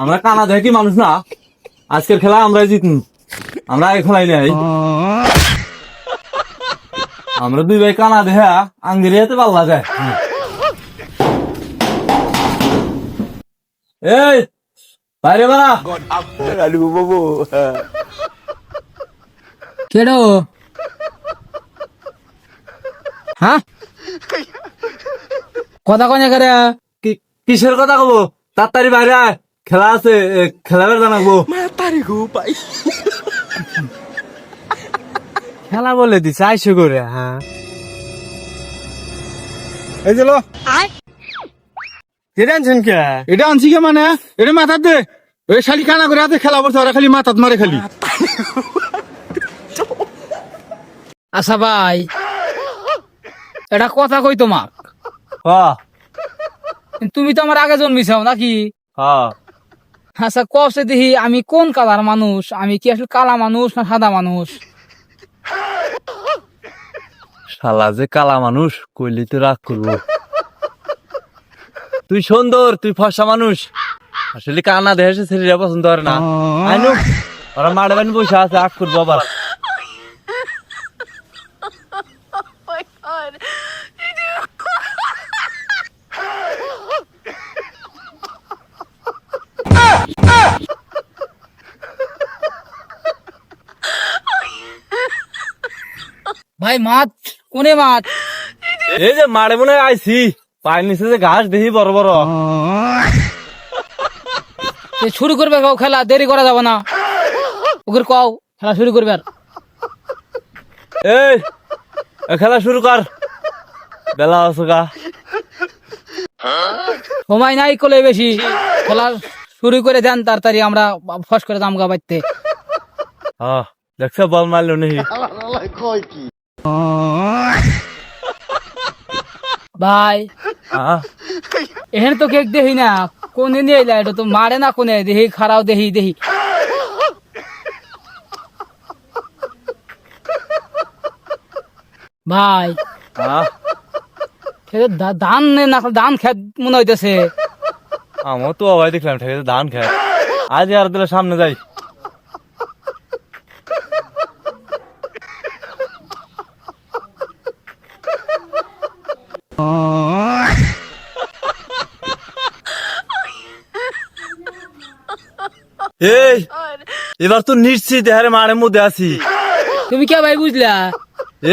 আমরা কানা দেখি মানুষ না, আজকের খেলা আমরা জিতন, আমরা আগে খেলাই নাই। আমরা দুই ভাই কানা দেখা আঙ্গিরিয়াতে পাল্লা যায়। এই বাইরে বানা বাবু কেডো হ্যাঁ কথা কনে করে কিসের কথা কব, তাড়াতাড়ি বাইরে আয়, খেলা আছে, খেলাবার জানাবো। খেলা বলে দিছে আইসো করে। হ্যাঁ এই যে এটা আনছেন কে? এটা আনছি কে মানে এটা মাথার দে ওই শালি কানা করে হাতে খেলা করছে, ওরা খালি মাথাত মারে খালি। আচ্ছা ভাই এটা কথা কই তোমাক, হ্যাঁ তুমি তো আমার আগে জন্মিছাও নাকি? হ্যাঁ আচ্ছা কষে দেখি আমি কোন কালার মানুষ, আমি কি আসলে কালা মানুষ না সাদা মানুষ? শালা যে কালা মানুষ কইলি তো রাগ করবো। তুই সুন্দর, তুই ফর্সা মানুষ, আসলে কানা দেহে ছেলেরা পছন্দ করে না। আইনু ওরা মাড়ে বানি বসে আছে, আগ করবো আবার। ভাই মাছ কোনে মাছ? এই যে মাড়ে মনে হয় আইছি, পায়ের নিচে যে ঘাস দেখি বড় বড়। শুরু করবে কাও খেলা, দেরি করা যাবে না, ওকে কও খেলা শুরু করবে। এই খেলা শুরু কর, বেলা আছে গা। সময় নাই কলে বেশি, খেলা শুরু করে দেন তাড়াতাড়ি, আমরা ফস করে দাম গা বাইতে। হ্যাঁ দেখছো বল মারলো নাকি? ভাই হ্যাঁ এখানে তো কেক দেখি না, কোনে নিয়ে এলা, এটা তো মারে না কোনে, দেখি খারাও দেখি দেখি। ভাই হ্যাঁ ধান না ধান খেত মনে হইতেছে। আমার তো অবাই দেখলাম, ঠিক আছে ধান খায়। আজ আর দিলে সামনে যাই। এই এবার তো নিশ্চিত হারে মাঠের মধ্যে আছি। তুমি কে ভাই বুঝলা?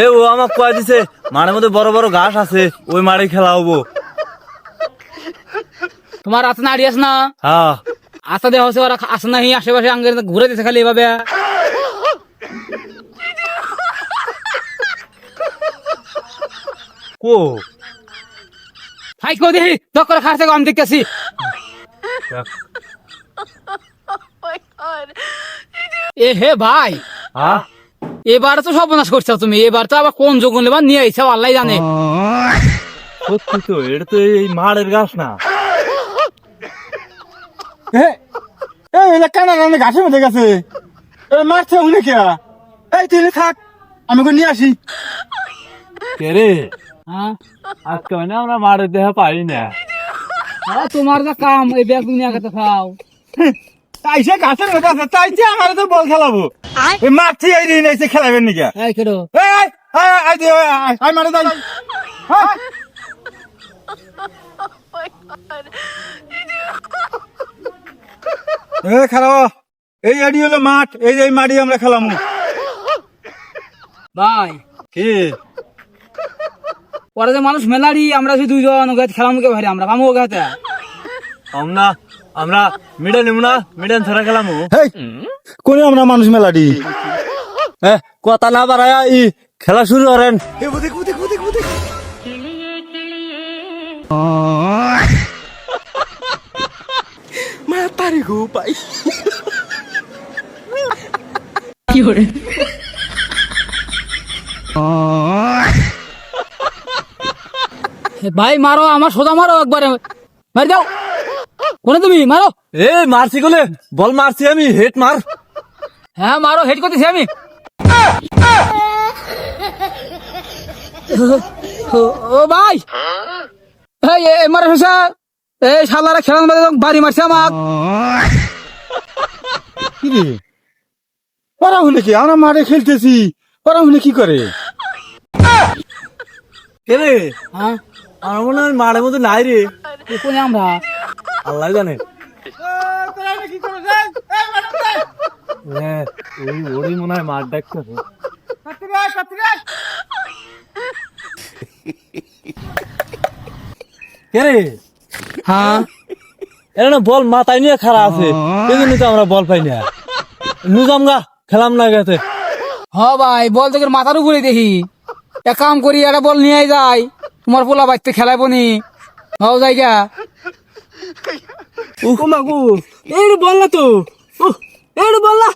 এ ও আমাকে কয়ে দিছে মাঠের মধ্যে বড় বড় ঘাস আছে, ওই মাঠে খেলা হবো। তোমার আছে না আড়িয়াস না? হ্যাঁ আশা দেওয়া হচ্ছে, ওরা আসে না আশেপাশে আঙ্গের ঘুরে দিছে খালি এভাবে। কো হাই কো দেখি দক্কর খাচ্ছে, আমি দেখতেছি। এ হে ভাই, হ্যাঁ এবার তো সর্বনাশ করছো তুমি, এবার তো আবার কোন যোগ নেবার নিয়ে আইছো আল্লাহ জানে। সত্যি তো, এটা তো এই মাঠের ঘাস না। এই কানা রান্না ঘাসের মধ্যে গেছে, মারছে উনি কে? এই তুই থাক, আমি নিয়ে আসি। কে রে? হ্যাঁ আজকে মানে আমরা মাঠের দেখা পাই না। তোমার যা কাম, এই ব্যাগ নিয়ে আগে খাও। তাই সে ঘাসের মধ্যে আছে, তাই যে আমার তো বল খেলাবো। ওই মারছি এই ঋণ এসে খেলাবেন নাকি? এই কেডো মারে যাই। খারাপ, এই আডি হলো মাঠ, এই যে মাটি আমরা খেলামু। ভাই কি ওরা যে মানুষ মেলারি, আমরা যে দুইজন খেলাম কে ভাই, আমরা পামো গাতে আমরা আমরা মিডল নিমু না, মিডল ছাড়া খেলামু। কোন আমরা মানুষ মেলাডি কথা না বাড়ায় ই খেলা শুরু করেন। কি করে ভাই মারো, আমার সোজা মারো একবারে, মারি দাও। কোনে তুমি মারো? এ মারছি গলে বল মারছি আমি, হেড মার। হ্যাঁ মারো, হেড করতেছি আমি। ও ভাই, এই মারো শেষা এই শালারা খেলার মধ্যে বাড়ি মারছে আমাক। কি রে ওরা হলে কি আমরা মাঠে খেলতেছি ওরা হলে কি করে কে রে হ্যাঁ আমার মনে হয় মাঠের মধ্যে নাই রে, কোন আমরা আল্লাহ জানে। হ্যাঁ, ওরই মনে হয় মাঠ ডাকতেছে। কে রে হ্যাঁ এরা না বল মাথায় নিয়ে খারাপ আছে, এই জন্য তো আমরা বল পাই না। নুজামগা খেলাম না গেছে। হ ভাই বল তোকে মাথার উপরে দেখি, এক কাম করি একটা বল নিয়ে যাই, তোমার পোলা বাড়িতে খেলাইব নি, হও জায়গা। ও মাগু এই বল না তো, এই বল না।